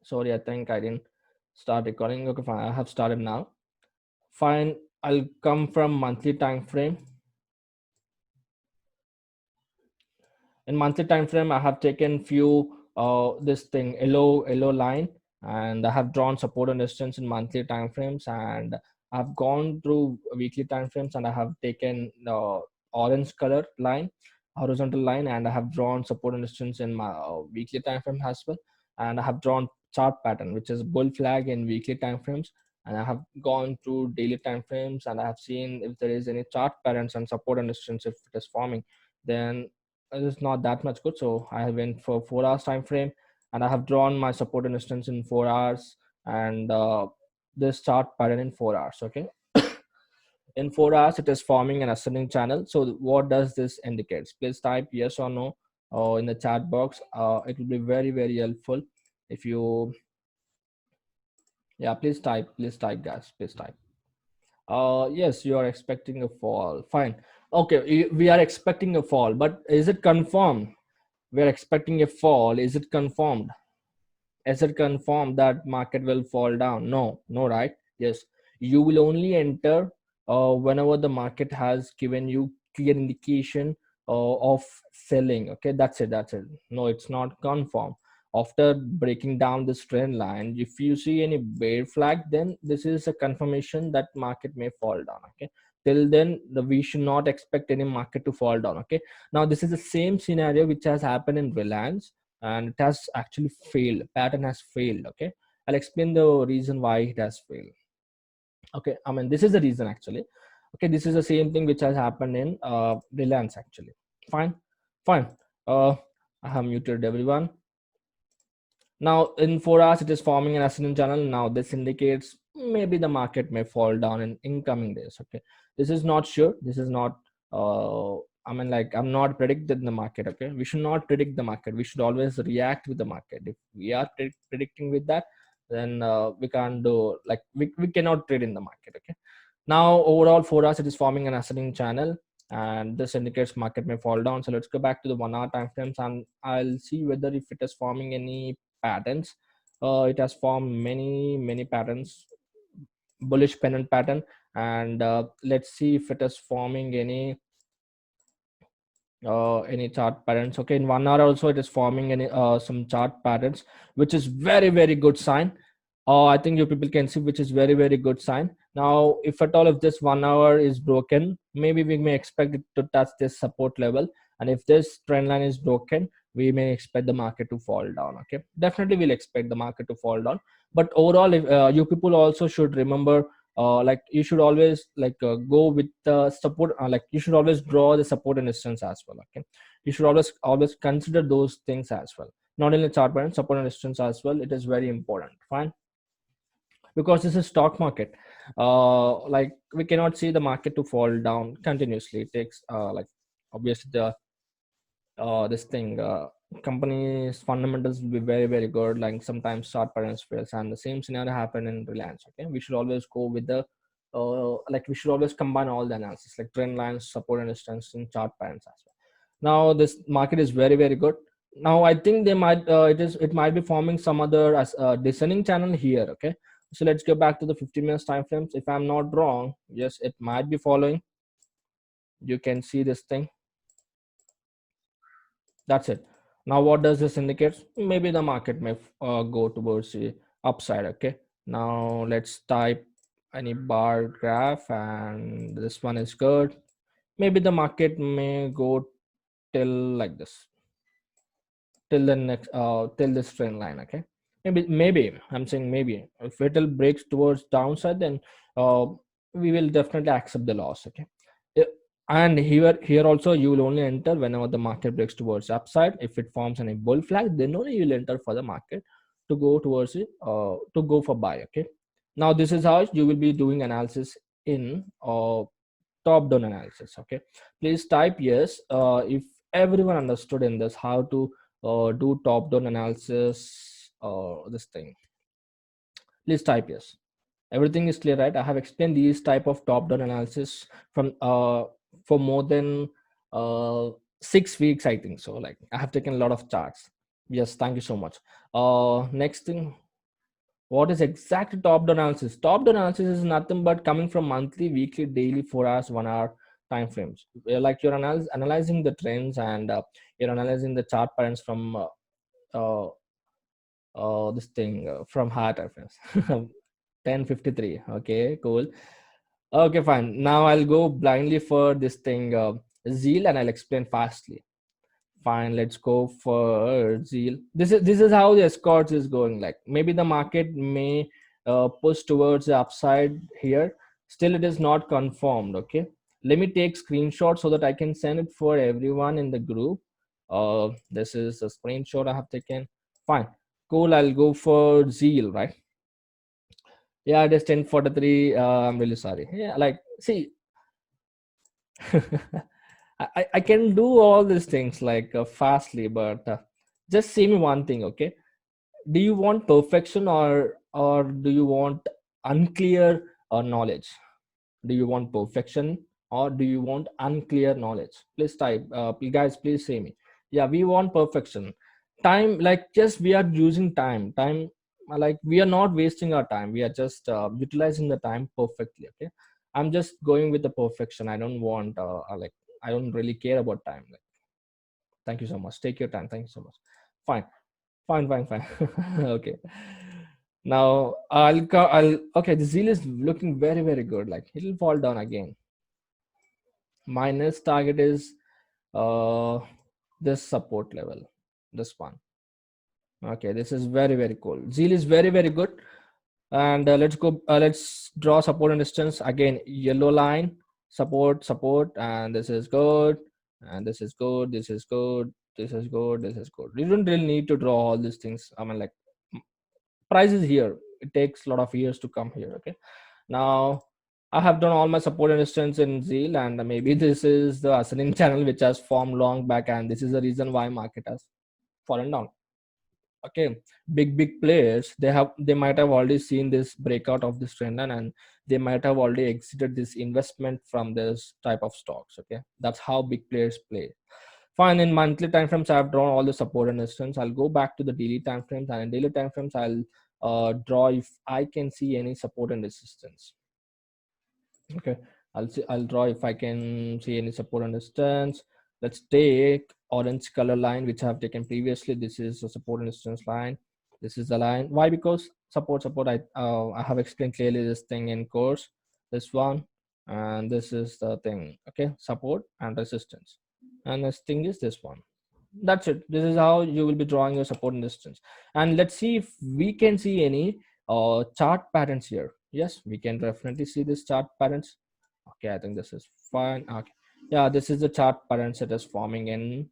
Sorry, I think I didn't start recording. Okay, fine. I have started now. Fine. I'll come from monthly time frame. In monthly time frame, I have taken few this thing yellow line, and I have drawn support and resistance in monthly time frames, and I've gone through weekly time frames, and I have taken orange color line, horizontal line, and I have drawn support and resistance in my weekly time frame as well, and I have drawn chart pattern, which is bull flag in weekly time frames, and I have gone through daily time frames, and I have seen if there is any chart patterns and support and resistance if it is forming, then it's not that much good. So I went for 4 hours time frame, and I have drawn my support and resistance in 4 hours, and this chart pattern in 4 hours. Okay. In 4 hours it is forming an ascending channel. So what does this indicates? Please type yes or no in the chat box. It will be very helpful if you, yeah, please type guys, please type. Yes, you are expecting a fall. Fine. Okay, we are expecting a fall, but is it confirmed? We're expecting a fall. Is it confirmed? Is it confirmed that market will fall down? No, right? Yes, you will only enter whenever the market has given you clear indication of selling. Okay, that's it. No, it's not confirmed. After breaking down this trend line, if you see any bear flag, then this is a confirmation that market may fall down. Okay, till then we should not expect any market to fall down. Okay, now this is the same scenario which has happened in Reliance, and it has actually failed. Pattern has failed. Okay, I'll explain the reason why it has failed. Okay, I mean, this is the reason actually. Okay, this is the same thing which has happened in Reliance actually. Fine fine. I have muted everyone. Now in 4 hours it is forming an ascending channel. Now this indicates maybe the market may fall down in incoming days. Okay, this is not sure. This is not I mean, like, I'm not predicting the market. Okay, we should not predict the market. We should always react with the market. If we are predicting with that, then we can't do, like, we cannot trade in the market. Okay, now overall 4 hours it is forming an ascending channel, and this indicates market may fall down. So let's go back to the 1 hour time frames, and I'll see whether if it is forming any patterns. It has formed many patterns, bullish pennant pattern, and let's see if it is forming any chart patterns. Okay, in 1 hour also it is forming any some chart patterns, which is very good sign. I think you people can see, which is very good sign. Now if at all, if this 1 hour is broken, maybe we may expect it to touch this support level, and if this trend line is broken, we may expect the market to fall down. Okay, definitely we'll expect the market to fall down. But overall, if you people also should remember, like, you should always, like, go with the support, like, you should always draw the support and resistance as well. Okay, you should always consider those things as well, not only chart pattern, support and resistance as well. It is very important. Fine, because this is stock market. Like, we cannot see the market to fall down continuously. It takes like, obviously, the this thing company's fundamentals will be very good. Like, sometimes chart patterns fails, and the same scenario happened in Reliance. Okay, we should always go with the like, we should always combine all the analysis, like trend lines, support and resistance, and chart patterns as well. Now this market is very good. Now I think they might it might be forming some other as descending channel here. Okay, so let's go back to the 15 minutes time frames. If I'm not wrong, yes, it might be following. You can see this thing. That's it. Now what does this indicate? Maybe the market may go towards the upside. Okay, now let's type any bar graph, and this one is good. Maybe the market may go till like this, till the next till this trend line. Okay, maybe I'm saying maybe if it will breaks towards downside, then uh, we will definitely accept the loss. Okay. Yeah, and here also you will only enter whenever the market breaks towards upside. If it forms a bull flag, then only you will enter for the market to go towards it, to go for buy. Okay, now this is how you will be doing analysis in top down analysis. Okay, please type yes if everyone understood in this how to do top down analysis, this thing. Please type yes. Everything is clear, right? I have explained these type of top down analysis from for more than 6 weeks, I think so. Like, I have taken a lot of charts. Yes, thank you so much. Next thing, What is exact top down analysis? Top down analysis is nothing but coming from monthly, weekly, daily, 4 hours, 1 hour time frames. Like you're analyzing the trends, and you're analyzing the chart patterns from uh, this thing from heart reference. 1053. Okay, cool. Okay, fine. Now I'll go blindly for this thing, zeal, and I'll explain fastly. Fine, let's go for zeal. This is how the escorts is going. Like maybe the market may push towards the upside here. Still, it is not confirmed. Okay, let me take screenshot so that I can send it for everyone in the group. This is a screenshot I have taken. Fine, cool. I'll go for zeal, right? Yeah, it is 10:43. I'm really sorry. Yeah, like see, I can do all these things like fastly, but just say me one thing, okay? Do you want perfection, or do you want unclear knowledge? Do you want perfection, or do you want unclear knowledge? Please type, guys, please say me. Yeah, we want perfection. Time, like just we are using time, like we are not wasting our time, we are just utilizing the time perfectly. Okay, I'm just going with the perfection. I don't want like I don't really care about time. Like, thank you so much, take your time, thank you so much. Fine, fine. Okay, now I'll okay, the zeal is looking very good. Like it'll fall down again. My next target is uh this support level, this one. Okay, this is very cool. Zeal is very good. And let's go, let's draw support and distance again. Yellow line, support, and this is good, and this is good, this is good, this is good, this is good. You don't really need to draw all these things. I mean, like, price is here, it takes a lot of years to come here. Okay, now I have done all my support and resistance in zeal, and maybe this is the ascending channel which has formed long back, and this is the reason why market has fallen down. Okay, big players, they might have already seen this breakout of this trend line, and they might have already exited this investment from this type of stocks. Okay, that's how big players play. Fine, in monthly time frames I've drawn all the support and resistance. I'll go back to the daily time frames, and in daily time frames I'll draw if I can see any support and resistance. Okay, I'll draw if I can see any support and resistance. Let's take orange color line which I have taken previously. This is a support and resistance line. This is the line. Why? Because support. I have explained clearly this thing in course. This one, and this is the thing. Okay, support and resistance. And this thing is this one. That's it. This is how you will be drawing your support and resistance. And let's see if we can see any chart patterns here. Yes, we can definitely see this chart patterns. Okay, I think this is fine. Okay, yeah, this is the chart patterns that is forming in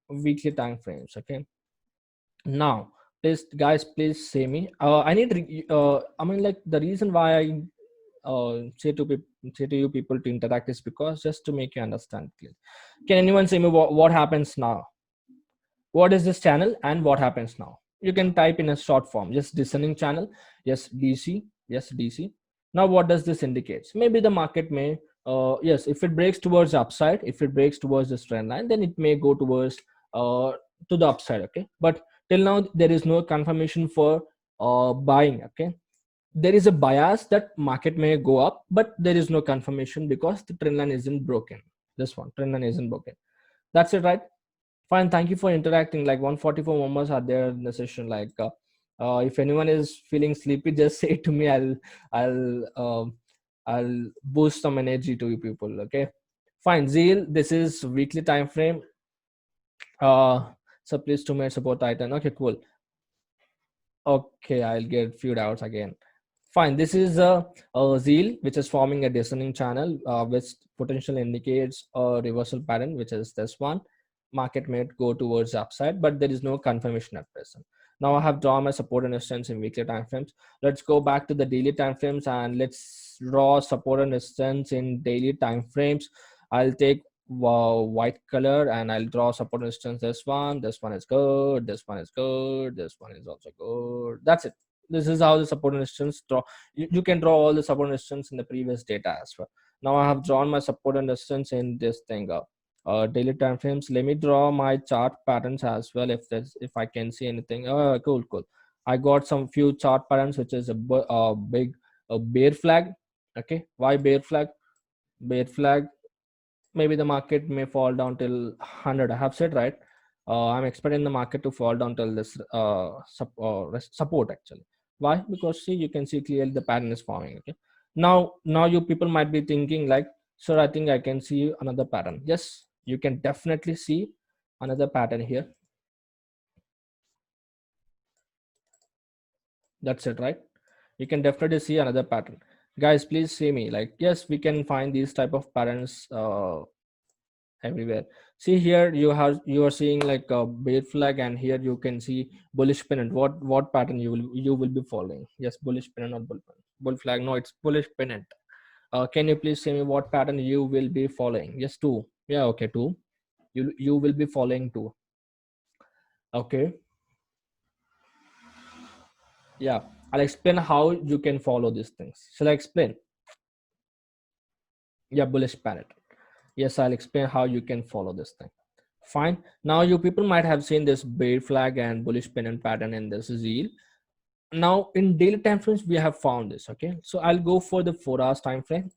weekly time frames. Okay, now please guys, please say me. I need I mean, like, the reason why I say to you people to interact is because just to make you understand clearly. Can anyone say me what happens now? What is this channel and what happens now? You can type in a short form, just descending channel. Yes, DC. Yes, DC. Now what does this indicate? Maybe the market may yes, if it breaks towards the upside, if it breaks towards this trend line, then it may go towards uh to the upside. Okay, but till now there is no confirmation for buying. Okay, there is a bias that market may go up, but there is no confirmation because the trend line isn't broken. This one, trend line isn't broken. That's it, right? Fine, thank you for interacting. Like 144 members are there in the session. Like, if anyone is feeling sleepy, just say it to me. I'll boost some energy to you people. Okay, fine. Zeal, this is weekly time frame. So please 2 minutes support Titan. Okay, cool. Okay, I'll get few doubts again. Fine. This is a zeal which is forming a descending channel, which potential indicates a reversal pattern, which is this one. Market may go towards the upside, but there is no confirmation at present. Now I have drawn my support and resistance in weekly time frames. Let's go back to the daily time frames and let's draw support and resistance in daily time frames. I'll take white color and I'll draw support and resistance. This one is good, this one is good, this one is also good. That's it. This is how the support and resistance draw. You can draw all the support and resistance in the previous data as well. Now I have drawn my support and resistance in this thing, daily time frames. Let me draw my chart patterns as well, if I can see anything. Cool. I got some few chart patterns, which is a big a bear flag. Okay, why bear flag? Bear flag. Maybe the market may fall down till 100. I have said right. I'm expecting the market to fall down till this support actually. Why? Because see, you can see clearly the pattern is forming. Okay. Now you people might be thinking like, sir, I think I can see another pattern. Yes, you can definitely see another pattern here. That's it, right? You can definitely see another pattern. Guys, please see me. Like, yes, we can find these type of patterns everywhere. See here, you are seeing like a bear flag, and here you can see bullish pennant. What pattern you will be following? Yes, bullish pennant or bull flag. No, it's bullish pennant. Can you please say me what pattern you will be following? Yes, two. Yeah, okay, two. You will be following two. Okay. Yeah, I'll explain how you can follow these things. Shall I explain? Yeah, bullish pennant. Yes, I'll explain how you can follow this thing. Fine. Now you people might have seen this bear flag and bullish pennant pattern in this zeal. Now in daily time frames we have found this. Okay, so I'll go for the 4 hours time frame.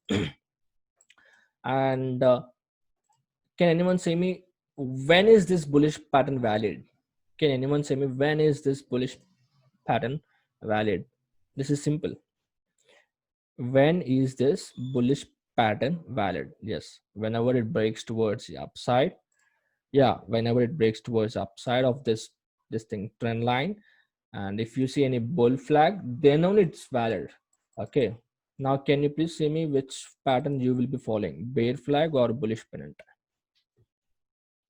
And can anyone say me when is this bullish pattern valid? Can anyone say me when is this bullish pattern valid? This is simple. When is this bullish pattern valid? Yes, whenever it breaks towards the upside. Yeah, whenever it breaks towards upside of this thing trend line, and if you see any bull flag, then only it's valid. Okay, now can you please say me which pattern you will be following, bear flag or bullish pennant?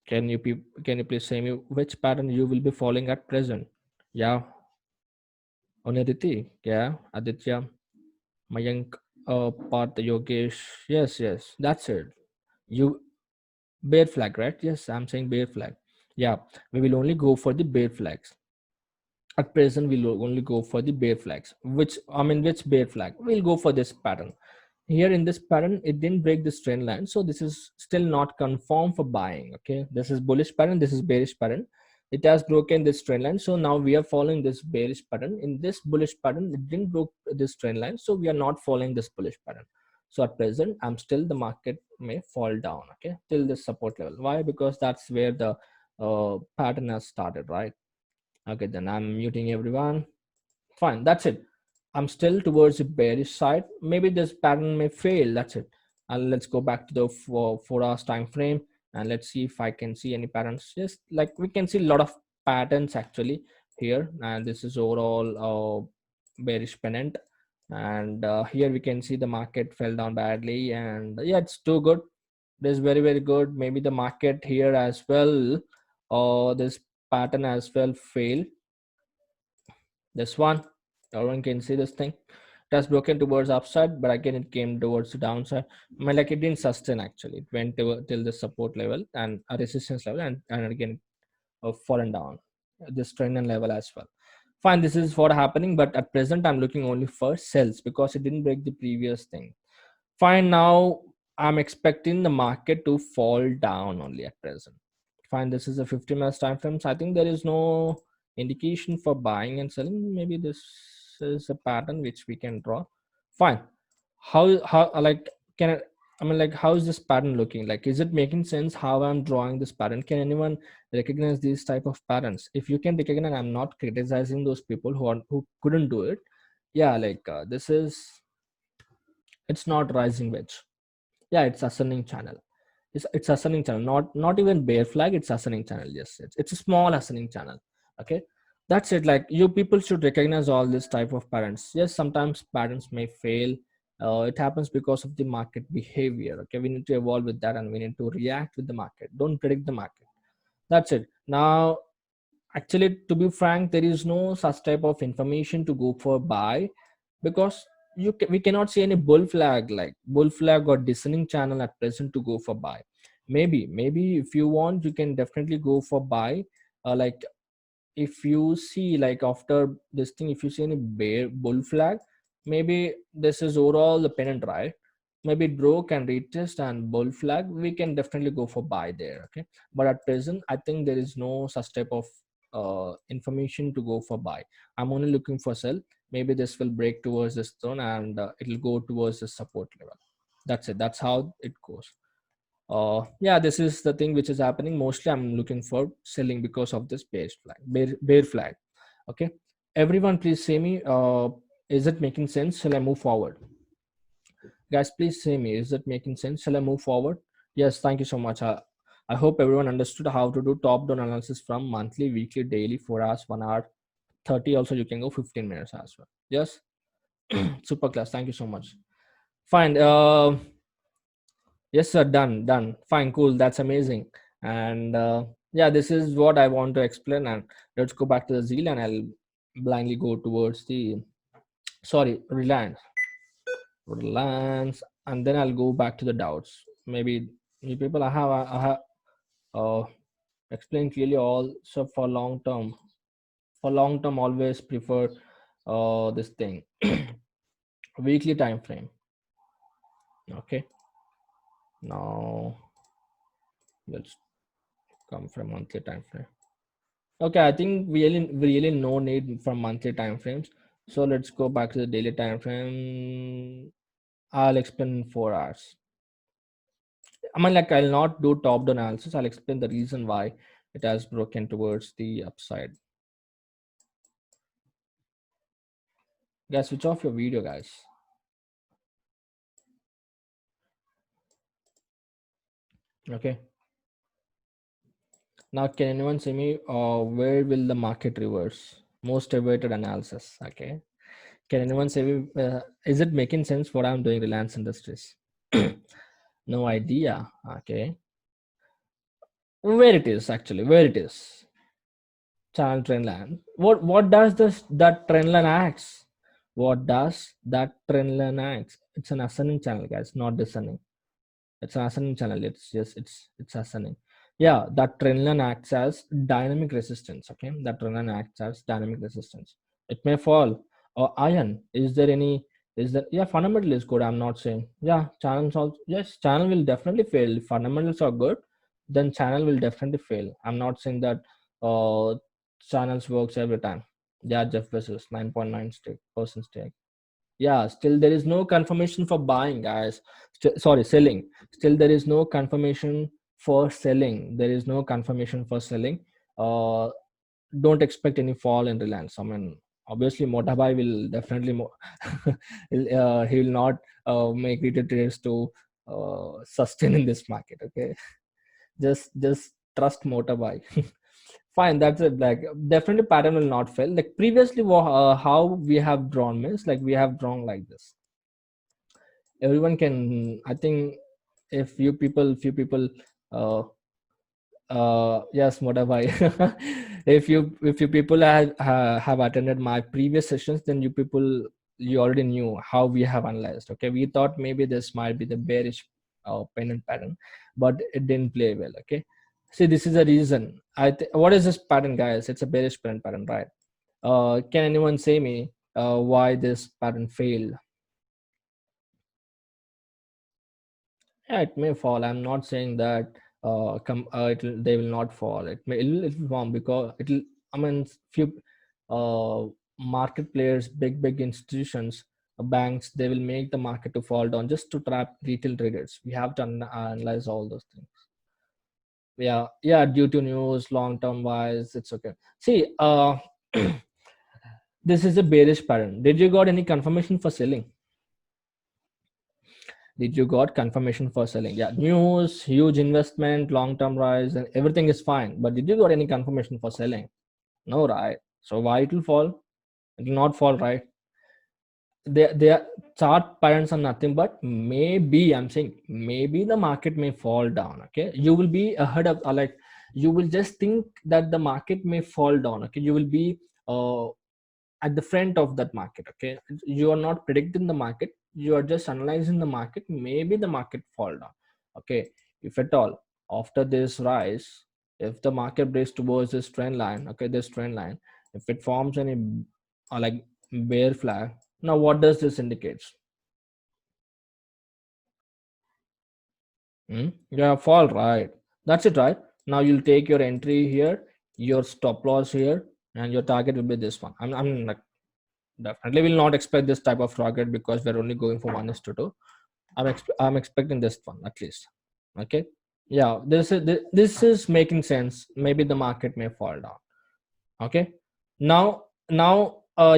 Can you please say me which pattern you will be following at present? Yeah, Oniditi, yeah, Aditya, Mayank, Parth, Yogesh. Yes, that's it. You bear flag, right? Yes, I'm saying bear flag. Yeah, we will only go for the bear flags. At present we'll only go for the bear flags. Which bear flag? We'll go for this pattern. Here in this pattern it didn't break this trend line, so this is still not confirmed for buying. Okay, this is bullish pattern, this is bearish pattern. It has broken this trend line, so now we are following this bearish pattern. In this bullish pattern it didn't broke this trend line, so we are not following this bullish pattern. So at present I'm still the market may fall down, okay, till this support level. Why? Because that's where the pattern has started, right? Okay, then I'm muting everyone. Fine, that's it. I'm still towards the bearish side. Maybe this pattern may fail. That's it. And let's go back to the 4 hours time frame, and let's see if I can see any patterns. Just like we can see a lot of patterns actually here, and this is overall bearish pennant. And here we can see the market fell down badly, and yeah, it's too good. This is very good. Maybe the market here as well, or this pattern as well failed. This one, everyone can see this thing. It has broken towards upside, but again it came towards the downside. I mean, like it didn't sustain actually. It went till the support level and a resistance level, and again fallen down this trend and level as well. Fine, this is what happening, but at present I'm looking only for sells because it didn't break the previous thing. Fine, now I'm expecting the market to fall down only at present. Fine, this is a 50 minutes time frame. So I think there is no indication for buying and selling. Maybe this is a pattern which we can draw. Fine. How like can I mean, like, how is this pattern looking? Like, is it making sense how I'm drawing this pattern? Can anyone recognize these type of patterns? If you can recognize, I'm not criticizing those people who couldn't do it. Yeah, like this is, it's not rising wedge. Yeah, it's ascending channel. It's ascending channel, not even bear flag, it's ascending channel. Yes, it's a small ascending channel. Okay, that's it. Like, you people should recognize all this type of patterns. Yes, sometimes patterns may fail. It happens because of the market behavior. Okay, we need to evolve with that, and we need to react with the market. Don't predict the market. That's it. Now, actually, to be frank, there is no such type of information to go for buy, because we cannot see any bull flag, like bull flag or descending channel at present to go for buy. Maybe if you want, you can definitely go for buy. Like, if you see, like, after this thing, if you see any bear bull flag, maybe this is overall the pennant, right? Maybe it broke and retest and bull flag, we can definitely go for buy there. Okay, but at present I think there is no such type of information to go for buy. I'm only looking for sell. Maybe this will break towards this zone and it'll go towards the support level. That's it. That's how it goes. Yeah, this is the thing which is happening. Mostly I'm looking for selling because of this bear flag. Okay, everyone please say me, is it making sense? Shall I move forward? Guys, please say me, is it making sense? Shall I move forward? Yes, thank you so much. I hope everyone understood how to do top down analysis from monthly, weekly, daily, 4 hours, 1 hour, 30. Also you can go 15 minutes as well. Yes. Super class, thank you so much. Fine. Yes sir, done. Fine, cool, that's amazing. And yeah, this is what I want to explain. And let's go back to the zeal, and I'll blindly go towards the, sorry, Reliance, and then I'll go back to the doubts. Maybe you people, I have uh, explained clearly all. So for long term, always prefer this thing, weekly time frame. Okay, now let's come from monthly time frame. Okay, I think we really no need for monthly time frames. So let's go back to the daily time frame. I'll explain in 4 hours. I mean, like, I'll not do top down analysis. I'll explain the reason why it has broken towards the upside. Guys, switch off your video, guys. Okay. Now, can anyone see me? Where will the market reverse? Most awaited analysis. Okay. Can anyone say me? Is it making sense what I'm doing, Reliance Industries? No idea. Okay. Where it is actually? Where it is? Channel trend line. What does that trend line acts? What does that trend line acts? It's an ascending channel, guys, not descending. It's an ascending channel. It's just it's ascending. Yeah, that trend line acts as dynamic resistance. Okay, that trend line acts as dynamic resistance. It may fall. Or iron. Is there any? Is that, yeah? Fundamental is good. I'm not saying, yeah. Channels also, yes. Channel will definitely fail. If fundamentals are good, then channel will definitely fail. I'm not saying that uh channels works every time. Yeah, Jeff Bezos 9.9 percent stake. Yeah, still there is no confirmation for buying, guys. Sorry, selling. Still there is no confirmation for selling. There is no confirmation for selling. uh don't expect any fall in Reliance. I mean, obviously Motabai will definitely he will not make retail traders to sustain in this market. Okay, just trust Motabai. Fine, that's it. Like, definitely pattern will not fail. Like previously, how we have drawn means, like, we have drawn like this. Everyone can, I think, if few people uh yes, Modabai. If you people have attended my previous sessions, then you people, you already knew how we have analyzed. Okay, we thought maybe this might be the bearish pennant pattern, but it didn't play well. Okay, see, this is a reason. What is this pattern, guys? It's a bearish pennant pattern, right? Can anyone say me why this pattern failed? Yeah, it may fall. I'm not saying that they will not fall. It'll form because it'll. I mean, few uh, market players, big institutions, banks, they will make the market to fall down just to trap retail traders. We have to analyze all those things. Yeah, yeah. Due to news, long term wise, it's okay. See, this is a bearish pattern. Did you got any confirmation for selling? Did you got confirmation for selling? Yeah, news, huge investment, long term rise, and everything is fine. But did you got any confirmation for selling? No, right? So why it will fall? It will not fall, right? Their chart patterns are nothing but maybe, I'm saying maybe the market may fall down. Okay, you will be ahead of, like, you will just think that the market may fall down. Okay, you will be at the front of that market. Okay, you are not predicting the market, you are just analyzing the market. Maybe the market fall down. Okay, if at all, after this rise, if the market breaks towards this trend line, okay, this trend line, if it forms any like bear flag, now what does this indicates? Yeah, fall, right? That's it, right? Now you'll take your entry here. your stop loss here, and your target will be this one. I'm like, definitely will not expect this type of target because we're only going for 1:2. I'm expecting this one at least. Okay. Yeah, this is making sense. Maybe the market may fall down. Okay. Now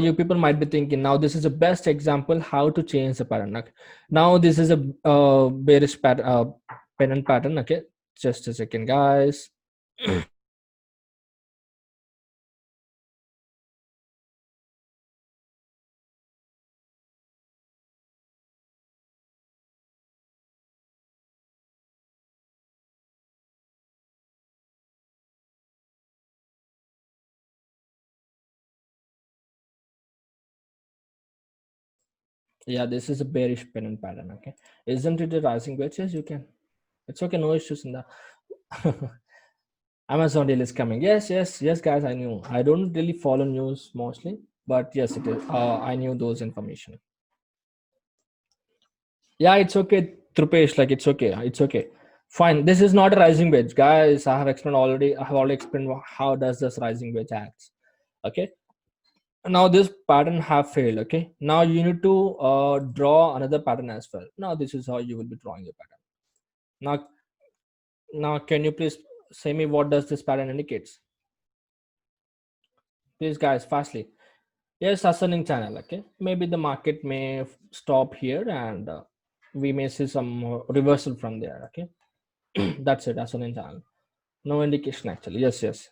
you people might be thinking, now this is the best example how to change the pattern. Okay. Now this is a bearish pattern, pennant pattern. Okay, just a second, guys. Yeah, this is a bearish pennant pattern. Okay, isn't it a rising wedge? Yes, you can. It's okay, no issues in that. Amazon deal is coming. Yes, yes, yes, guys. I knew. I don't really follow news mostly, but yes, it is. I knew those information. Yeah, it's okay, Trupesh. Like it's okay. It's okay. Fine. This is not a rising wedge, guys. I have explained already. I have already explained how does this rising wedge acts. Okay. Now this pattern have failed. Okay. Now you need to draw another pattern as well. Now this is how you will be drawing your pattern. Now, now can you please say me what does this pattern indicates? Please, guys, fastly. Yes, ascending channel. Okay, maybe the market may stop here, and we may see some reversal from there. Okay, that's it. Ascending channel. No indication actually. Yes, yes.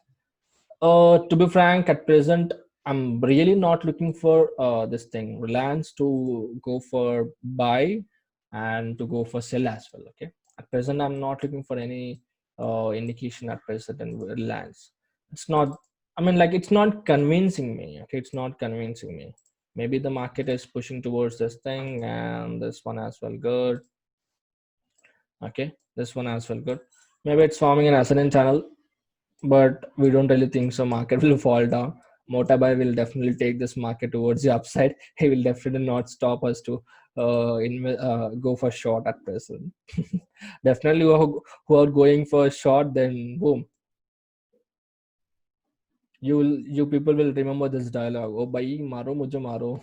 To be frank, at present, I'm really not looking for this thing Reliance to go for buy and to go for sell as well. Okay, at present, I'm not looking for any indication at present in Reliance. It's not. I mean, like it's not convincing me. Okay, it's not convincing me. Maybe the market is pushing towards this thing, and this one as well. Good. Okay, this one as well. Good. Maybe it's forming an ascendant channel, but we don't really think so market will fall down. Motabai will definitely take this market towards the upside. He will definitely not stop us to go for short at present. Definitely who are going for short, then boom, you people will remember this dialogue. Oh bhai maro mujhe maro.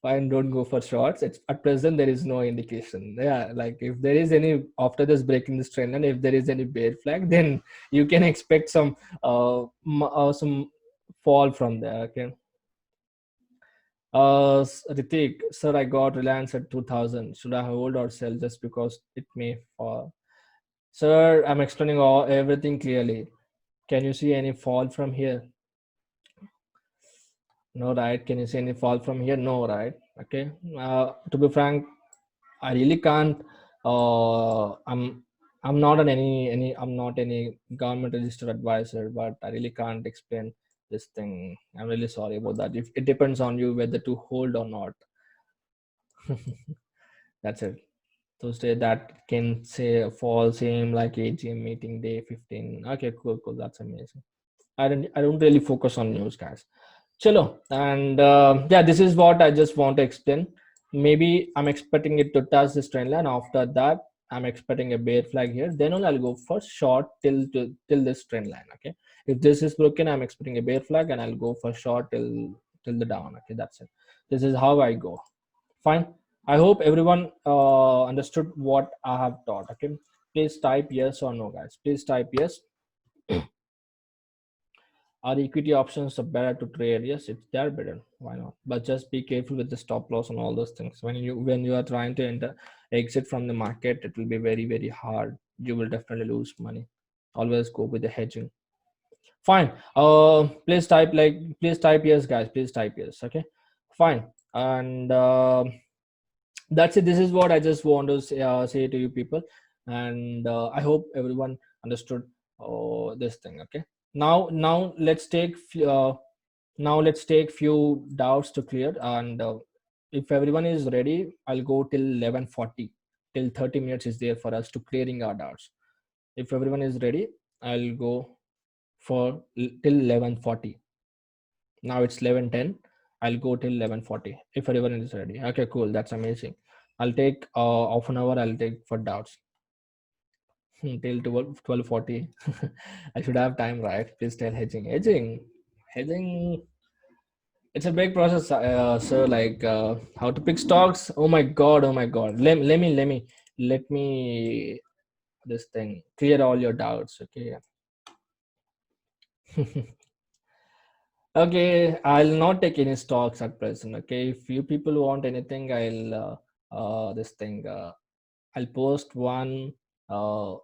Fine, don't go for shorts. It's at present there is no indication. Yeah, like if there is any after this breaking this trend, and if there is any bear flag, then you can expect some fall from there. Okay. Ritik, sir, I got Reliance at 2000. Should I hold or sell just because it may fall? Sir, I'm explaining everything clearly. Can you see any fall from here? No, right? Can you see any fall from here? No, right? Okay. To be frank, I really can't. I'm not an any I'm not any government registered advisor, but I really can't explain this thing. I'm really sorry about that. If it depends on you whether to hold or not. That's it. Tuesday that can say fall same like AGM meeting day 15. Okay, cool, cool. That's amazing. I don't really focus on news, guys. Chalo. And yeah, this is what I just want to explain. Maybe I'm expecting it to touch this trend line. After that, I'm expecting a bear flag here. Then only I'll go for short till this trend line. Okay. If this is broken, I'm expecting a bear flag, and I'll go for short till the down. Okay, that's it. This is how I go. Fine. I hope everyone understood what I have taught. Okay. Please type yes or no, guys. Please type yes. Are equity options are better to trade? Yes, it's they're better. Why not? But just be careful with the stop loss and all those things. When you are trying to enter exit from the market, it will be very very hard. You will definitely lose money. Always go with the hedging. Fine. Please type yes, guys. Please type yes. Okay. Fine. And that's it. This is what I just want to say to you people, and I hope everyone understood this thing. Okay. Now let's take few doubts to clear, and if everyone is ready, I'll go till 11:40, till 30 minutes is there for us to clearing our doubts. If everyone is ready, I'll go till 11:40. Now it's 11:10. I'll go till 11:40 if everyone is ready. Okay, cool. That's amazing. I'll take half an hour. I'll take for doubts. Till 12:40. I should have time, right? Please tell hedging. Hedging. It's a big process, sir. Like how to pick stocks. Oh my god. Oh my god. Let me this thing clear all your doubts. Okay. Okay. I'll not take any stocks at present. Okay. If you people want anything, I'll this thing. I'll post one uh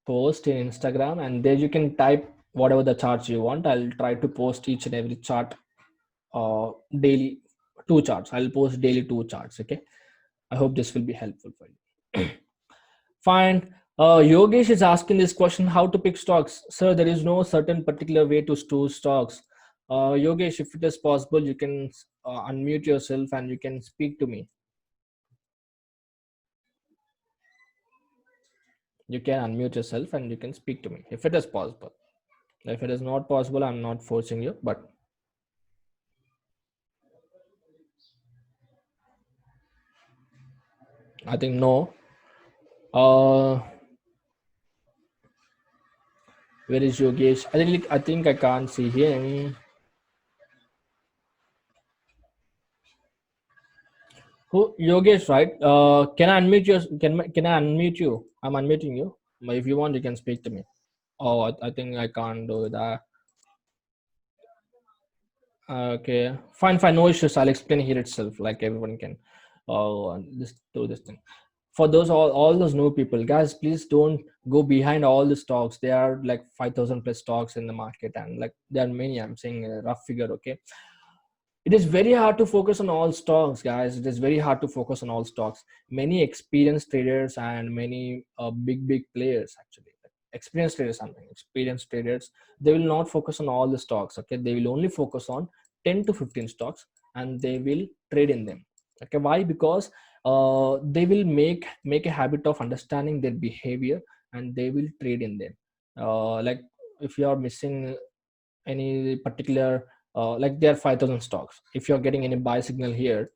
post in Instagram, and there you can type whatever the charts you want. I'll try to post each and every chart daily, two charts. I'll post daily two charts. Okay. I hope this will be helpful for you. Fine. Yogesh is asking this question: how to pick stocks, sir? There is no certain particular way to choose stocks. Yogesh, if it is possible, you can unmute yourself and you can speak to me. You can unmute yourself and you can speak to me if it is possible. If it is not possible, I'm not forcing you, but I think no. Uh, where is Yogesh? I think I can't see him. Who Yogesh, right? Can I unmute you? Can I unmute you? I'm unmuting you. But if you want, you can speak to me. Oh, I think I can't do that. Okay, fine, fine, no issues. I'll explain here itself, like everyone can. Just do this thing. For those all those new people, guys, please don't go behind all the stocks. There are like 5,000 plus stocks in the market, and like there are many. I'm saying a rough figure, okay. It is very hard to focus on all stocks, guys. It is very hard to focus on all stocks. Many experienced traders and many big players, actually experienced traders, something experienced traders, they will not focus on all the stocks. Okay, they will only focus on 10 to 15 stocks, and they will trade in them. Okay, why? Because they will make a habit of understanding their behavior, and they will trade in them. Like if you are missing any particular like there are 5,000 stocks, if you're getting any buy signal here,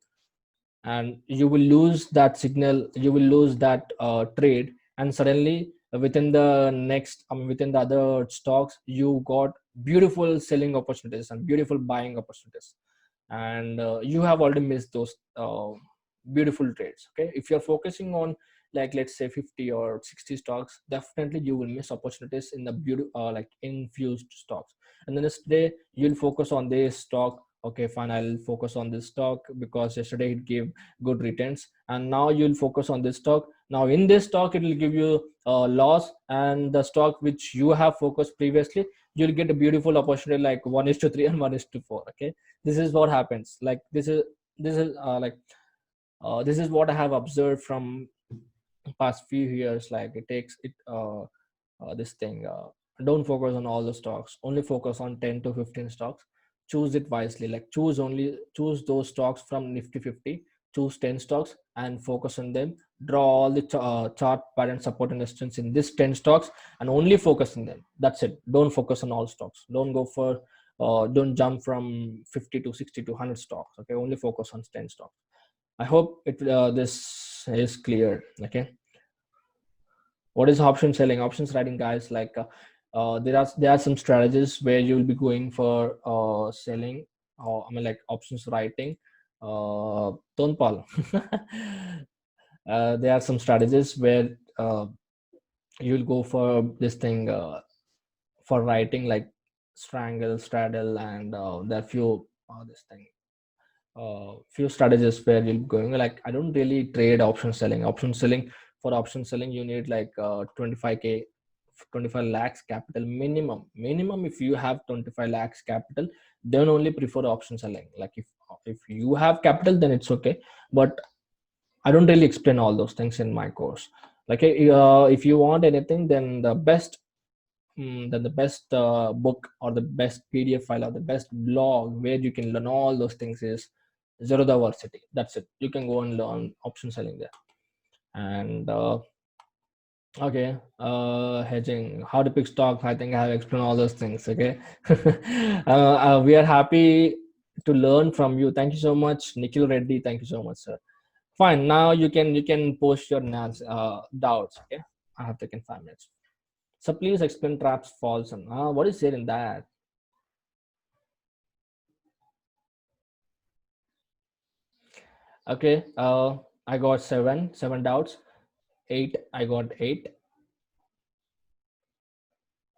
and you will lose that signal, you will lose that trade, and suddenly within the next within the other stocks, you got beautiful selling opportunities and beautiful buying opportunities, and you have already missed those beautiful trades. Okay, if you're focusing on, like, let's say 50 or 60 stocks, definitely you will miss opportunities in the like infused stocks. And the next day you'll focus on this stock. Okay, fine, I'll focus on this stock because yesterday it gave good returns, and now you'll focus on this stock. Now in this stock it will give you a loss, and the stock which you have focused previously, you'll get a beautiful opportunity like 1:3 and 1:4. Okay, this is what happens. Like this is what I have observed from past few years. Like it takes it this thing don't focus on all the stocks, only focus on 10 to 15 stocks. Choose it wisely, like choose those stocks from Nifty 50. Choose 10 stocks and focus on them. Draw all the chart pattern, support and resistance in this 10 stocks, and only focus on them. That's it. Don't focus on all stocks. Don't go for don't jump from 50 to 60 to 100 stocks. Okay, only focus on 10 stocks. I hope this is clear. Okay, what is option selling? Options trading, guys, like there are some strategies where you will be going for selling, or I mean like options writing. Don't Paul. There are some strategies where you'll go for this thing for writing, like strangle, straddle, and there are few this thing few strategies where you're going. Like I don't really trade option selling. For option selling you need like 25k, 25 lakhs capital minimum. If you have 25 lakhs capital, then only prefer option selling. Like if you have capital, then it's okay, but I don't really explain all those things in my course. Like if you want anything, then the best book or the best PDF file or the best blog where you can learn all those things is Zerodha Varsity. That's it. You can go and learn option selling there. And okay, hedging, how to pick stocks. I think I have explained all those things. Okay, we are happy to learn from you. Thank you so much, Nikhil Reddy. Thank you so much, sir. Fine. Now you can post your doubts. Okay. I have taken 5 minutes. So please explain traps, falls, and what is there in that? Okay, I got seven doubts. Eight, I got eight.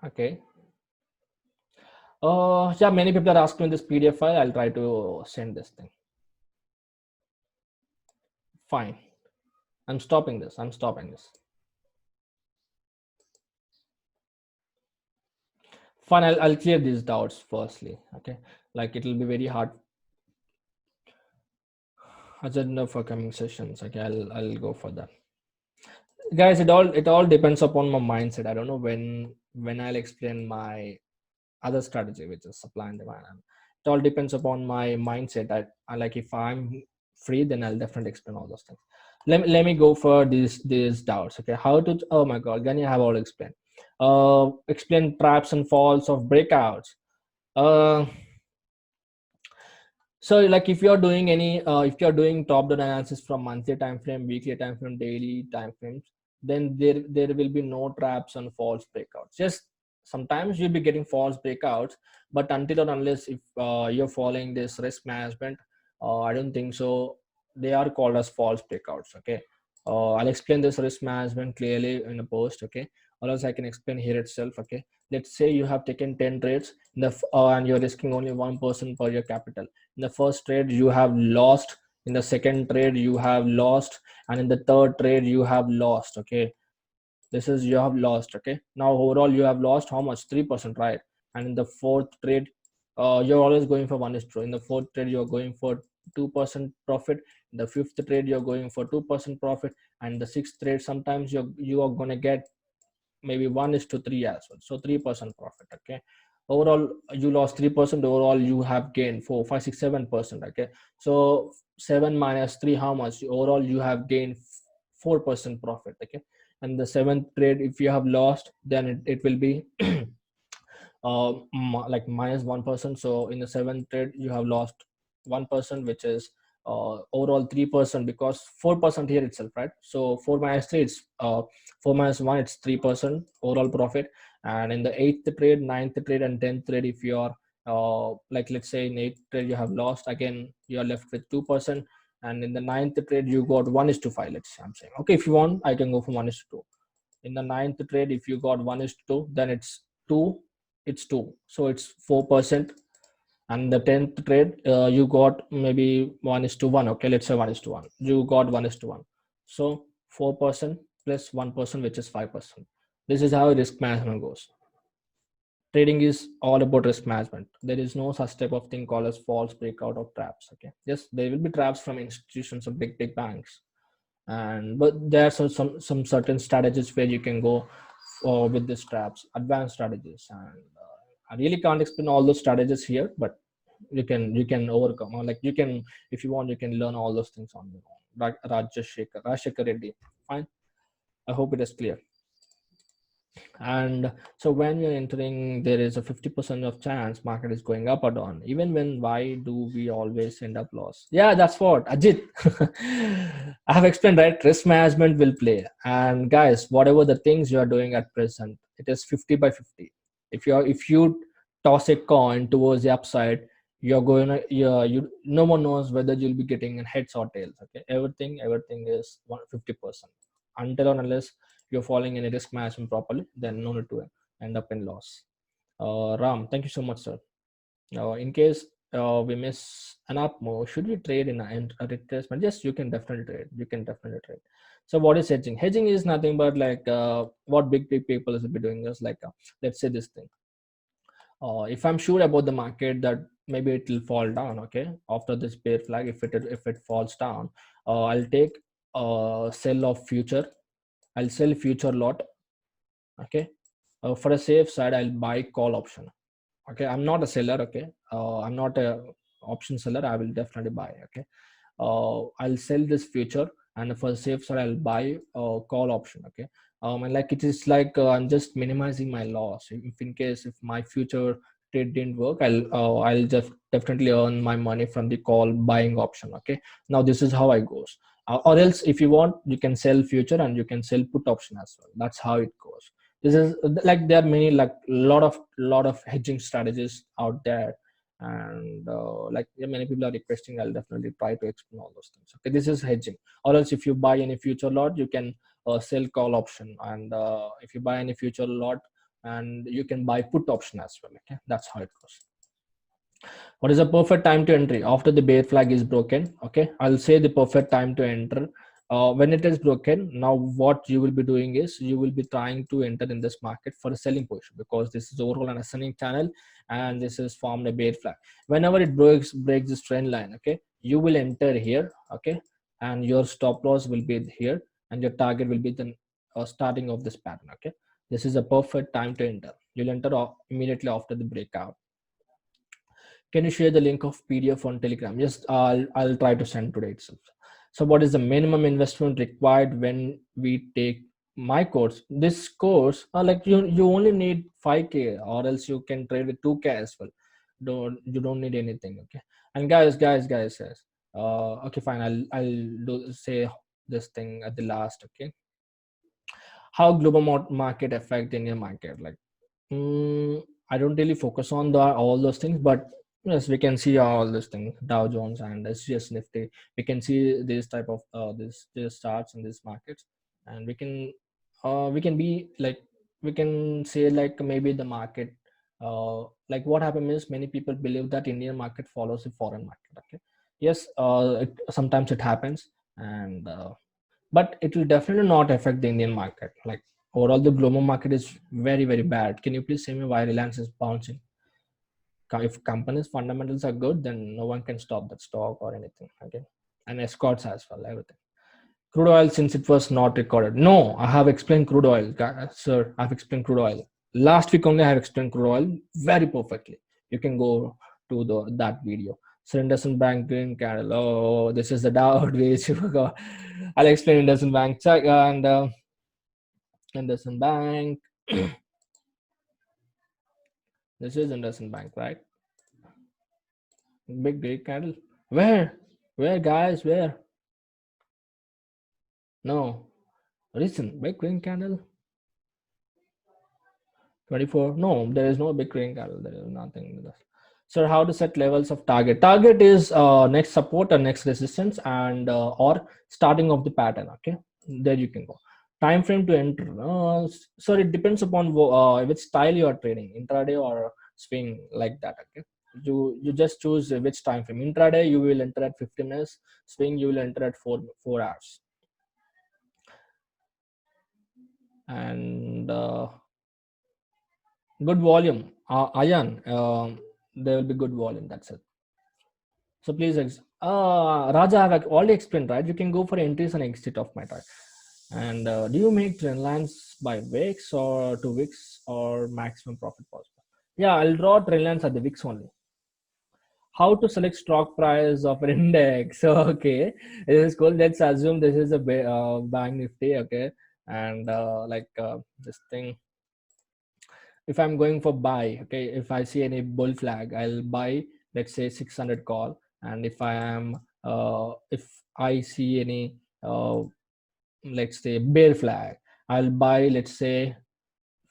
Okay. Yeah, many people are asking this PDF file. I'll try to send this thing. Fine. I'm stopping this. I'm stopping this. Fine. I'll clear these doubts firstly. Okay. Like it will be very hard. Agenda for coming sessions. Okay. I'll go for that. Guys, it all depends upon my mindset. I don't know when I'll explain my other strategy, which is supply and demand. And it all depends upon my mindset. I like if I'm free, then I'll definitely explain all those things. Let me go for these doubts. Okay, how to? Oh my God, Gani, I have all explained. Explain traps and falls of breakouts. Uh, so like if you're doing if you're doing top down analysis from monthly time frame, weekly time frame, daily time frames, then there will be no traps on false breakouts. Just sometimes you'll be getting false breakouts, but until or unless if you're following this risk management, I don't think so. They are called as false breakouts. Okay, I'll explain this risk management clearly in a post. Okay, or else I can explain here itself. Okay, let's say you have taken 10 trades and you're risking only 1% per your capital. In the first trade you have lost, in the second trade you have lost, and in the third trade you have lost. Okay, this is you have lost. Okay, now overall you have lost how much? 3%, right? And in the fourth trade, you're always going for 1:2. In the fourth trade you're going for 2% profit. In the fifth trade you're going for 2% profit, and the sixth trade sometimes you are going to get maybe 1:3 as well, so 3% profit. Okay, overall you lost 3%, overall you have gained 4 5 6 7%. Okay, so 7 minus 3, how much? Overall you have gained 4% profit. Okay, and the seventh trade if you have lost, then it will be like minus 1%. So in the seventh trade you have lost 1%, which is overall 3%, because 4% here itself, right? So 4 minus 3, it's 4 minus 1, it's 3% overall profit. And in the eighth trade, ninth trade, and 10th trade, if you are like let's say in eighth trade you have lost, again you are left with 2%. And in the ninth trade you got 1:5. Let's say I'm saying, okay, if you want I can go for 1:2. In the ninth trade if you got 1:2, then it's 2, so it's 4%. And the 10th trade you got maybe 1:1. Okay, let's say 1:1, you got 1:1, so 4% plus 1%, which is 5%. This is how risk management goes. Trading is all about risk management. There is no such type of thing called as false breakout of traps. Okay, yes, there will be traps from institutions or big banks, and but there are some certain strategies where you can go with these traps, advanced strategies. And I really can't explain all those strategies here, but you can overcome, or like you can, if you want, you can learn all those things on your own. Like Rajshekar Reddy. Fine, I hope it is clear. And so when you're entering, there is a 50% of chance market is going up or down. Even when, why do we always end up lost? Yeah, that's what Ajit. I have explained, right? Risk management will play. And guys, whatever the things you are doing at present, it is 50 by 50. If you toss a coin towards the upside, you're going to, you no one knows whether you'll be getting heads or tails. Okay, everything is 150%. Until or unless you're following in a risk management properly, then no need to end up in loss. Ram, thank you so much, sir. In case we miss an up move, should we trade in a retracement? Yes, you can definitely trade. You can definitely trade. So what is hedging? Hedging is nothing but like what big people will be doing is like let's say this thing. If I'm sure about the market that maybe it will fall down, okay, after this bear flag, if it falls down, I'll take a sell of future. I'll sell future lot. Okay, for a safe side I'll buy call option. Okay, I'm not a seller. Okay, I'm not a option seller. I will definitely buy. Okay, I'll sell this future, and for safe side I'll buy a call option. Okay, and like it is like I'm just minimizing my loss. If in case if my future trade didn't work, I'll just definitely earn my money from the call buying option. Okay, now this is how I goes. or else if you want, you can sell future and you can sell put option as well. That's how it goes. This is like there are many, like lot of hedging strategies out there. And like, yeah, many people are requesting, I'll definitely try to explain all those things. Okay, this is hedging. Or else if you buy any future lot, you can sell call option. And if you buy any future lot, and you can buy put option as well. Okay, that's how it goes. What is the perfect time to entry after the bear flag is broken? Okay, I'll say the perfect time to enter when it is broken. Now what you will be doing is, you will be trying to enter in this market for a selling position, because this is overall an ascending channel and this is formed a bear flag. Whenever it breaks this trend line, okay, you will enter here. Okay, and your stop loss will be here, and your target will be the starting of this pattern. Okay, this is a perfect time to enter. You'll enter immediately after the breakout. Can you share the link of PDF on Telegram? Yes, I'll try to send today itself. So what is the minimum investment required when we take my course? This course, like you only need 5K, or else you can trade with 2K as well. You don't need anything. Okay. And guys says, okay, fine. I'll do say this thing at the last. Okay. How global market affect Indian market? Like, I don't really focus on all those things, but yes, we can see all these things, Dow Jones and SGS Nifty. We can see this type of this charts in these markets, and we can be like, we can say like, maybe the market, like what happened is, many people believe that Indian market follows the foreign market. Okay, yes, sometimes it happens, and but it will definitely not affect the Indian market. Like, overall, the global market is very, very bad. Can you please say me why Reliance is bouncing? If companies fundamentals are good, then no one can stop that stock or anything. Okay, and escorts as well, everything. Crude oil, since it was not recorded. No, I have explained crude oil, sir. I've explained crude oil. Last week only I have explained crude oil very perfectly. You can go to that video. So Henderson Bank Green Candle. Oh, this is the doubt which you forgot. I'll explain Henderson Bank check and Henderson Bank. This is Henderson Bank, right? Big green candle. Where? Where, guys? Where? No. Listen, big green candle. 24. No, there is no big green candle. There is nothing. So how to set levels of target? Target is next support or next resistance, and or starting of the pattern. Okay, there you can go. Time frame to enter. So it depends upon which style you are trading, intraday or swing, like that. Okay, you just choose which time frame. Intraday you will enter at 50 minutes. Swing you will enter at 4 hours. And good volume. Ayan, there will be good volume. That's it. So please, Raja, I've already explained, right? You can go for entries and exit of my chart. And do you make trend lines by weeks or 2 weeks or maximum profit possible? Yeah, I'll draw trend lines at the weeks only. How to select stock price of an index? Okay, this is cool. Let's assume this is a bank nifty. Okay, and this thing, if I'm going for buy, okay, if I see any bull flag, I'll buy, let's say 600 call. And if I see any let's say bear flag, I'll buy, let's say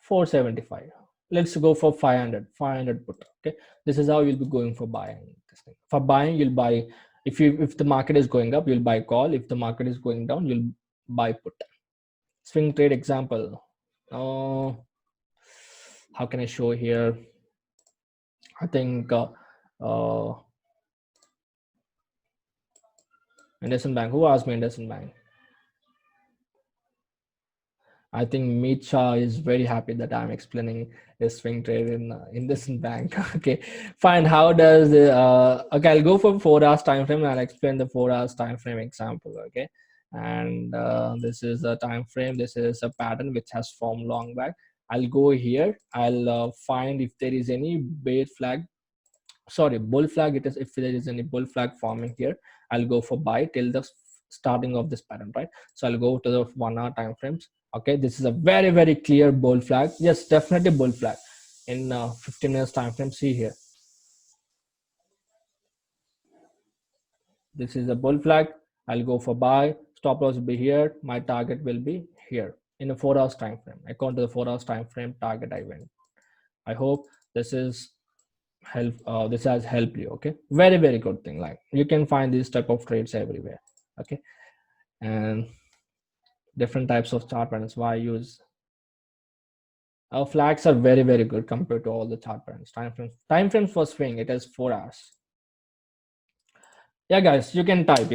475. Let's go for 500 put. Okay, this is how you'll be going for buying this thing. For buying, you'll buy, if the market is going up, you'll buy call. If the market is going down, you'll buy put. Swing trade example. How can I show here? I think Anderson Bank. Who asked me Anderson Bank? I think Micha is very happy that I'm explaining his swing trade in Anderson Bank. Okay, fine. How does the okay? I'll go for 4 hours time frame. And I'll explain the 4 hours time frame example. Okay, and this is a time frame. This is a pattern which has formed long back. I'll go here. I'll find if there is any bear flag, sorry, bull flag. It is, if there is any bull flag forming here, I'll go for buy till the starting of this pattern, right? So I'll go to the 1 hour time frames. Okay, this is a very, very clear bull flag. Yes, definitely bull flag in 15 minutes time frame. See here, this is a bull flag. I'll go for buy. stop loss will be here, my target will be here in a 4 hours time frame. According to the 4 hours time frame target I went. I hope this is help this has helped you. Okay, very very good thing. Like you can find these type of trades everywhere. Okay, and different types of chart patterns. Why use flags are very very good compared to all the chart patterns. Time frames for swing it is 4 hours. Yeah guys, you can type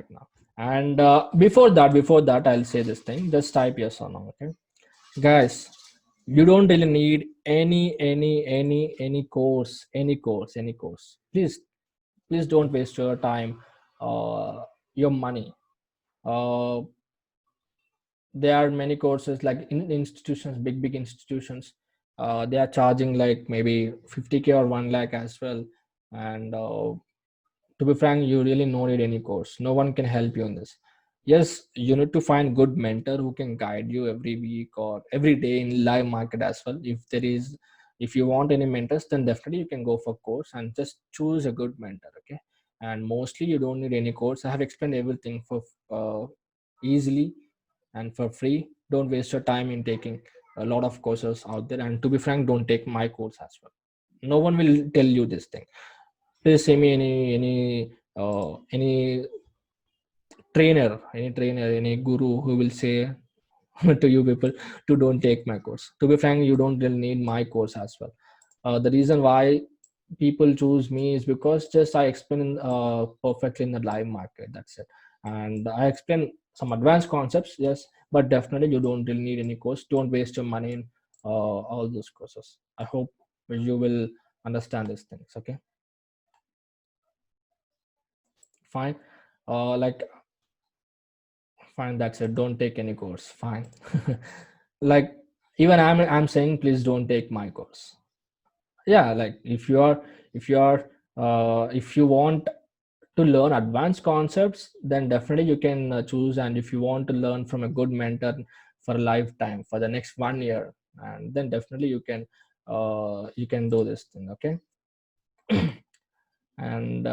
now. And before that I'll say this thing, just type yes or no. Okay guys, you don't really need any course. Please don't waste your time, your money. uh, there are many courses like in institutions, big institutions. They are charging like maybe 50K or 1 lakh as well. And to be frank, you really don't need any course. No one can help you in this. Yes, you need to find good mentor who can guide you every week or every day in live market as well. If you want any mentors, then definitely you can go for course and just choose a good mentor. Okay, and mostly you don't need any course. I have explained everything for easily and for free. Don't waste your time in taking a lot of courses out there. And to be frank, don't take my course as well. No one will tell you this thing. Please say me any trainer, any guru who will say to you people to don't take my course. To be frank, you don't really need my course as well. The reason why people choose me is because just I explain perfectly in the live market. That's it. And I explain some advanced concepts, yes, but definitely you don't really need any course. Don't waste your money in all those courses. I hope you will understand these things. Okay, fine. Like fine, that's it. Don't take any course. Fine. Like even I'm saying please don't take my course. Yeah, like if you want to learn advanced concepts, then definitely you can choose. And if you want to learn from a good mentor for a lifetime for the next 1 year, and then definitely you can do this thing. Okay. And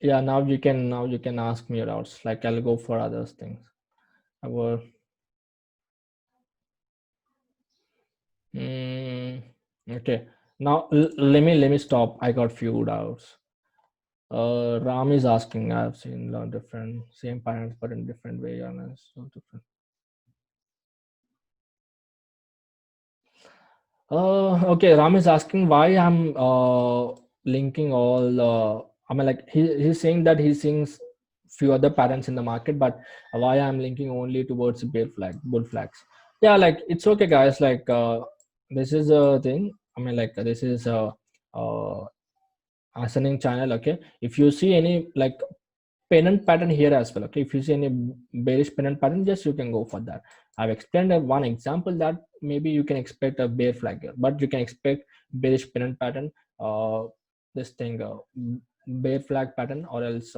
yeah, now you can ask me about, like I'll go for other things. Our Mm, okay. Now let me stop. I got few doubts. Ram is asking. I've seen a lot of different same patterns, but in different way. Honest, so different. Okay. Ram is asking why I'm linking all. I mean, like he's saying that he sees few other patterns in the market, but why I'm linking only towards bull flags. Yeah, like it's okay, guys. Like this is a thing. I mean, like this is a. Ascending channel. Okay, if you see any like pennant pattern here as well, okay, if you see any bearish pennant pattern, just you can go for that. I've explained one example that maybe you can expect a bear flag here, but you can expect bearish pennant pattern, this thing bear flag pattern, or else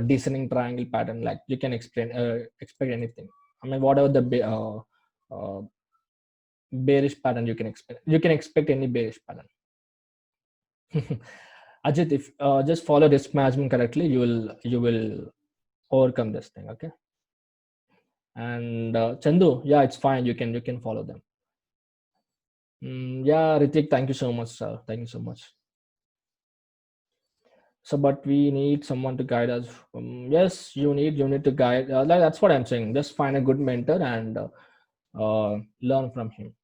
descending triangle pattern. Like you can expect anything. I mean, whatever the bearish pattern you can expect any bearish pattern. Ajit, if just follow risk management correctly, you will overcome this thing. Okay. And Chandu, yeah, it's fine. You can follow them. Yeah, Ritik, thank you so much, sir. Thank you so much. So, but we need someone to guide us. Yes, you need to guide. That's what I'm saying. Just find a good mentor and learn from him.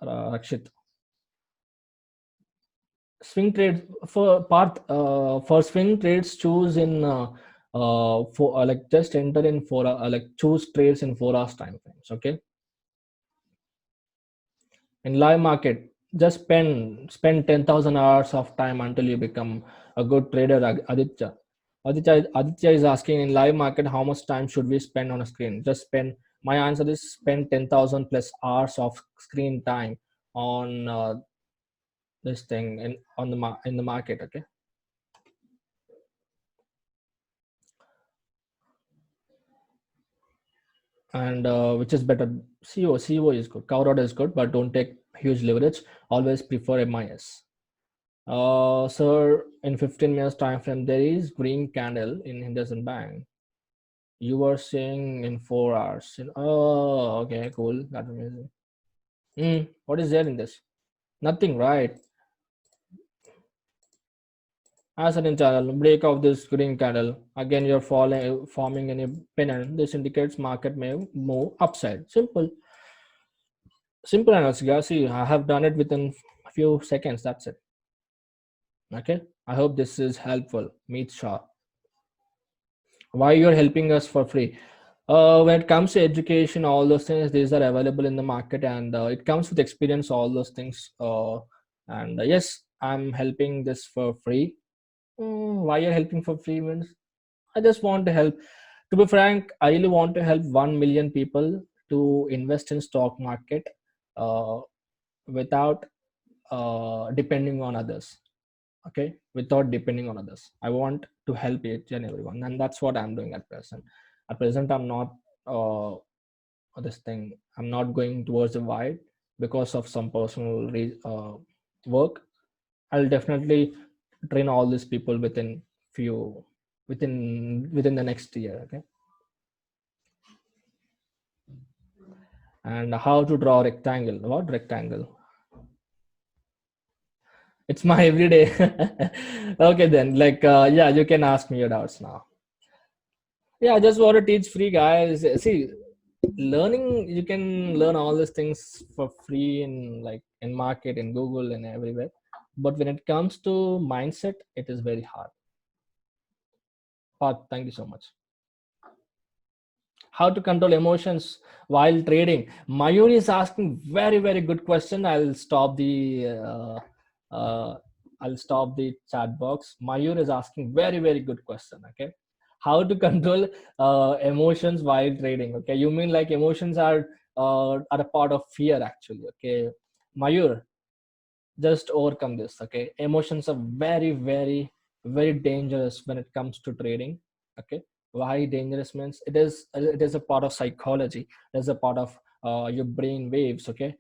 Rakshit. Swing trades for swing trades, choose in for like just enter in like choose trades in 4 hours time frames. Okay, in live market, just spend 10,000 hours of time until you become a good trader. Aditya is asking, in live market how much time should we spend on a screen. Just spend, my answer is spend 10,000 plus hours of screen time on this thing in the market. Okay. And which is better? Co is good, cover order is good, but don't take huge leverage. Always prefer MIS. Sir, in 15 minutes time frame there is green candle in Henderson Bank. You were saying in 4 hours. Oh, okay, cool. That's amazing. What is there in this? Nothing, right? Ascending channel, break of this green candle. Again, you're forming any pennant. This indicates market may move upside. Simple. Simple analysis, guys. See, I have done it within a few seconds. That's it. Okay. I hope this is helpful. Meet Shah. Why you're helping us for free? When it comes to education, all those things, these are available in the market, and it comes with experience. All those things. And yes, I'm helping this for free. Why you're helping for free means I just want to help. To be frank, I really want to help 1 million people to invest in stock market uh, without depending on others. Okay, without depending on others. I want to help each and everyone, and that's what I'm doing at present. At present, I'm not uh, this thing. I'm not going towards the wide because of some personal work. I'll definitely train all these people few within the next year. Okay, and how to draw a rectangle? What rectangle? It's my everyday. Okay, then like yeah, you can ask me your doubts now. Yeah, I just want to teach free guys. See, learning you can learn all these things for free in like in market in Google and everywhere. But when it comes to mindset, it is very hard. But thank you so much. How to control emotions while trading? Mayur is asking very good question. Uh, I'll stop the chat box. Mayur is asking very good question. Okay, how to control emotions while trading? Okay, you mean like emotions are a part of fear actually? Okay, Mayur, just overcome this. Okay, emotions are very dangerous when it comes to trading. Okay, why dangerous means it is a part of psychology. There's a part of your brain waves. Okay,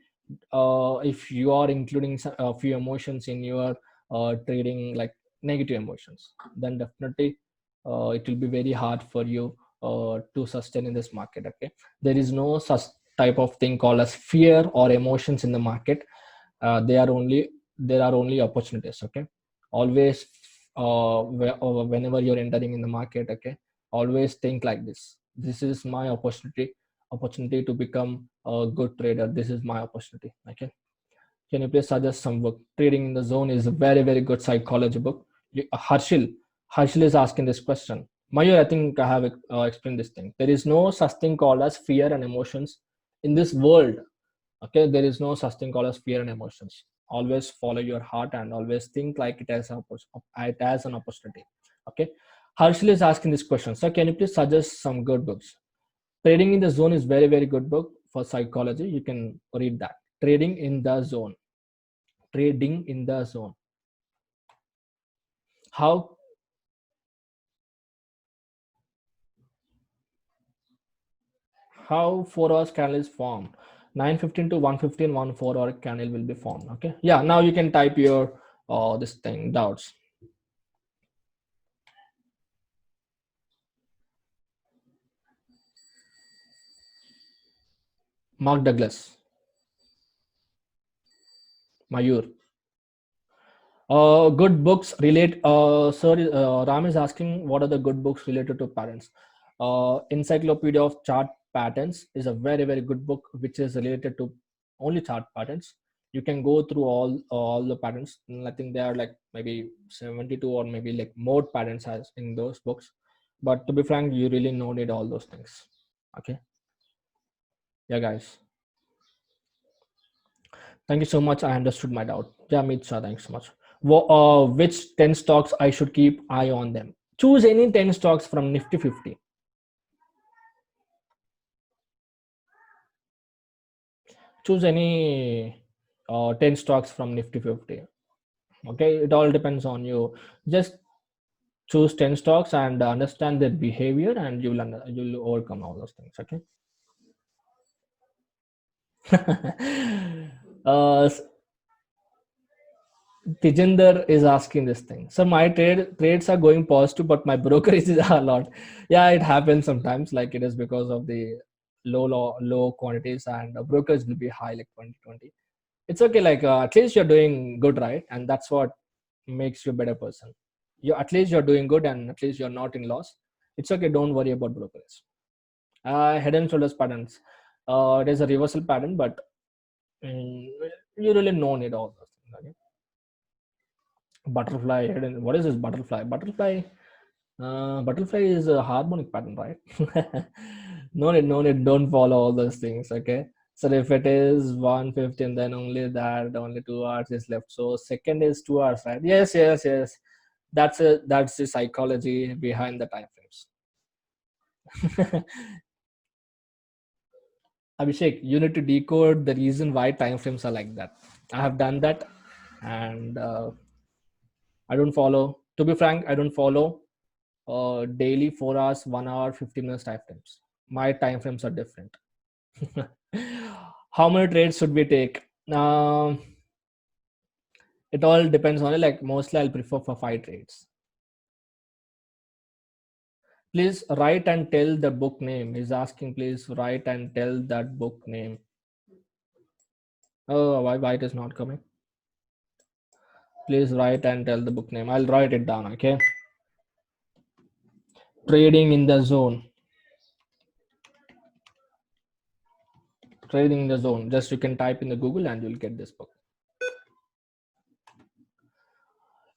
if you are including a few emotions in your trading, like negative emotions, then definitely it will be very hard for you to sustain in this market. Okay, there is no such type of thing called as fear or emotions in the market. They are only There are only opportunities. Okay, always whenever you're entering in the market, okay, always think like this is my opportunity to become a good trader. This is my opportunity. Okay, can you please suggest some book? Trading in the Zone is a very good psychology book. Harshil is asking this question. Mayur, I think I have explained this thing. There is no such thing called as fear and emotions in this world. Okay, there is no such thing called as fear and emotions. Always follow your heart and always think like it as an opportunity. Okay, Harshil is asking this question. So can you please suggest some good books? Trading in the Zone is very good book for psychology. You can read that. Trading in the Zone. Trading in the Zone. How how 4 hours candle is formed? 9:15 to 1:15, 4 hour candle will be formed. Okay, yeah, now you can type your this thing doubts. Mark Douglas, Mayur. Good books relate. Sir, Ram is asking what are the good books related to patterns. Encyclopedia of Chart Patterns is a very good book which is related to only chart patterns. You can go through all the patterns. I think there are like maybe 72 or maybe like more patterns as in those books. But to be frank, you really know need all those things. Okay, yeah, guys. Thank you so much. I understood my doubt. Yeah, Mitcha, thanks so much. Which 10 stocks I should keep eye on them? Choose any 10 stocks from Nifty 50. Choose any 10 stocks from Nifty 50. Okay, it all depends on you. Just choose 10 stocks and understand their behavior, and you'll overcome all those things. Okay. uh, Tejinder is asking this thing. So my trades are going positive, but my brokerage is a lot. Yeah, it happens sometimes. Like it is because of the low quantities, and brokerage will be high, like 2020. It's okay. Like at least you're doing good, right? And that's what makes you a better person. You at least you're doing good, and at least you're not in loss. It's okay. Don't worry about brokerage. Head and shoulders patterns. It is a reversal pattern, but mm, you really don't need all those things. Okay? Butterfly hidden. What is this butterfly? Butterfly is a harmonic pattern, right? No need, no need. Don't follow all those things. Okay. So if it is 1:15, then only that only 2 hours is left. So second is 2 hours, right? Yes, yes, yes. That's the psychology behind the time frames. Abhishek, you need to decode the reason why time frames are like that. I have done that, and I don't follow. To be frank, I don't follow daily 4 hours, 1 hour, 15 minutes time frames. My time frames are different. How many trades should we take? It all depends on it. Like mostly, I'll prefer for 5 trades. Please write and tell the book name. He's asking, please write and tell that book name. Oh, why it is not coming? Please write and tell the book name. I'll write it down. Okay. Trading in the zone. Trading in the zone. Just you can type in the Google and you'll get this book.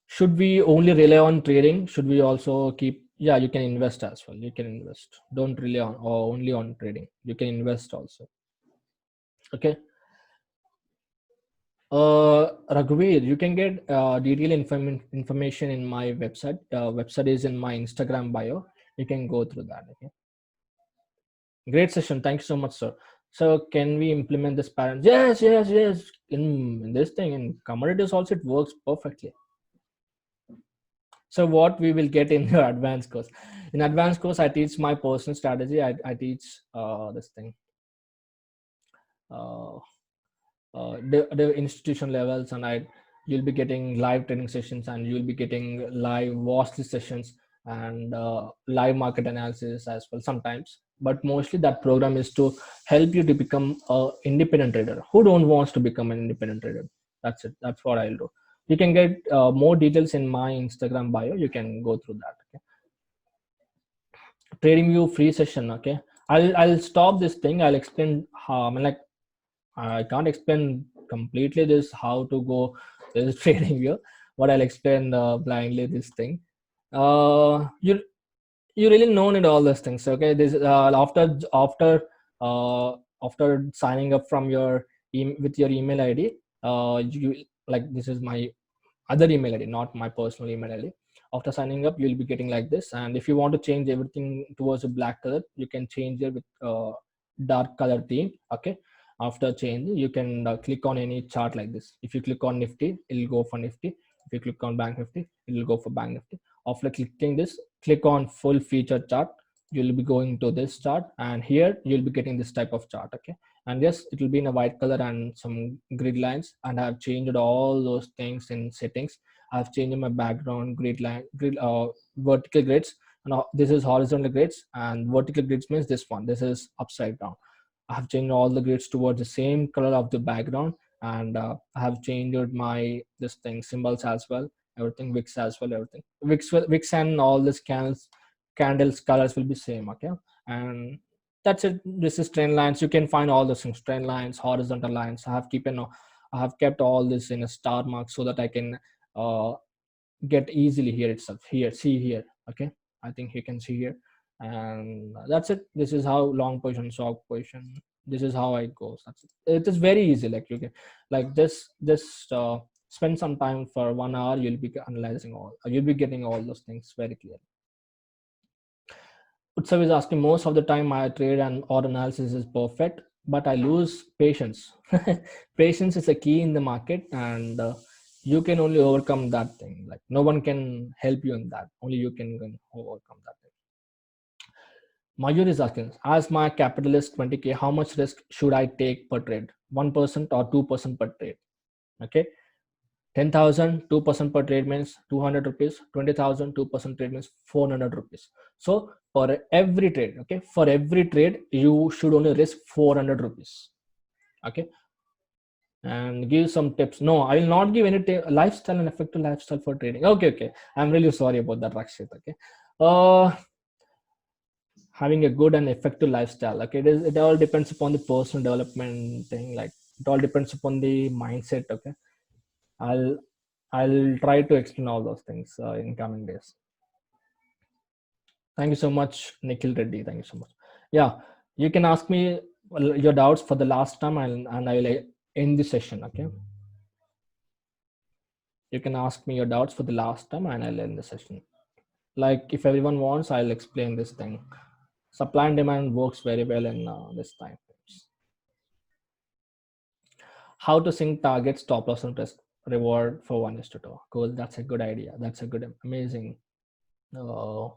Should we only rely on trading? Should we also keep? Yeah, you can invest as well. You can invest. Don't rely on or only on trading. You can invest also. Okay. Raghuveer, you can get detailed information in my website. Website is in my Instagram bio. You can go through that. Okay. Great session. Thank you so much, sir. So can we implement this pattern? Yes, yes, yes. In this thing in commodities also it works perfectly. So what we will get in your advanced course? In advanced course, I teach my personal strategy. I teach this thing. Uh, the institution levels, and you'll be getting live training sessions, and you'll be getting live watch list sessions, and live market analysis as well sometimes. But mostly that program is to help you to become a independent trader. Who don't wants to become an independent trader? That's it. That's what I'll do. You can get more details in my Instagram bio. You can go through that. Okay. Trading view free session. Okay. I'll stop this thing. I'll explain how. I mean, like I can't explain completely this how to go this trading view, but I'll explain blindly this thing. You really know need all those things. Okay, this uh, after signing up from your with your email ID, you like this is my other email ID, not my personal email ID. After signing up, you'll be getting like this. And if you want to change everything towards a black color, you can change it with dark color theme. Okay. After change, you can click on any chart like this. If you click on Nifty, it'll go for Nifty. If you click on Bank Nifty, it'll go for Bank Nifty. After clicking this, click on full feature chart. You'll be going to this chart, and here you'll be getting this type of chart. Okay. And yes, it will be in a white color and some grid lines, and I've changed all those things in settings. I've changed my background vertical grids, and this is horizontal grids, and vertical grids means this one. This is upside down. I have changed all the grids towards the same color of the background, and I have changed my this thing symbols as well, everything wicks as well, everything wicks and all this candles colors will be same. Okay. And that's it. This is trend lines. You can find all those things, trend lines, horizontal lines. I have kept all this in a star mark so that I can uh, get easily here itself. Here, see here. Okay. I think you can see here. And that's it. This is how long position, short position. This is how I go. That's it. It is very easy. Like you can like this spend some time for 1 hour, you'll be analyzing all, you'll be getting all those things very clear. Utsav is asking, most of the time my trade and or analysis is perfect, but I lose patience. Patience is a key in the market, and you can only overcome that thing. Like no one can help you in that. Only you can overcome that thing. Mayur is asking, as my capital is 20K, how much risk should I take per trade? 1% or 2% per trade? Okay. 10,000 2% per trade means 200 rupees. 20,000 2% trade means 400 rupees. So for every trade, okay, for every trade you should only risk 400 rupees. Okay, and give some tips. No, I will not give any lifestyle and effective lifestyle for trading. Okay, okay, I'm really sorry about that, Rakshit. Okay, having a good and effective lifestyle. Okay, it all depends upon the personal development thing. Like it all depends upon the mindset. Okay, I'll I'll try to explain all those things in coming days. Thank you so much, Nikhil Reddy. Thank you so much. Yeah, you can ask me your doubts for the last time, and I will end the session. Okay, you can ask me your doubts for the last time, and I'll end the session. Like if everyone wants, I'll explain this thing. Supply and demand works very well in this time. How to sync target, stop loss, and risk reward for 1:2. Cool. That's a good idea. That's a good, amazing. Uh,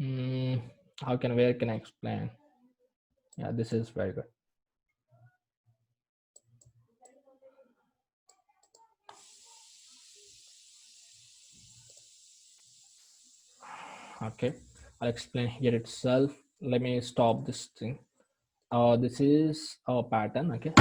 mm, where can I explain? Yeah, this is very good. Okay, I'll explain here itself. Let me stop this thing. This is our pattern. Okay,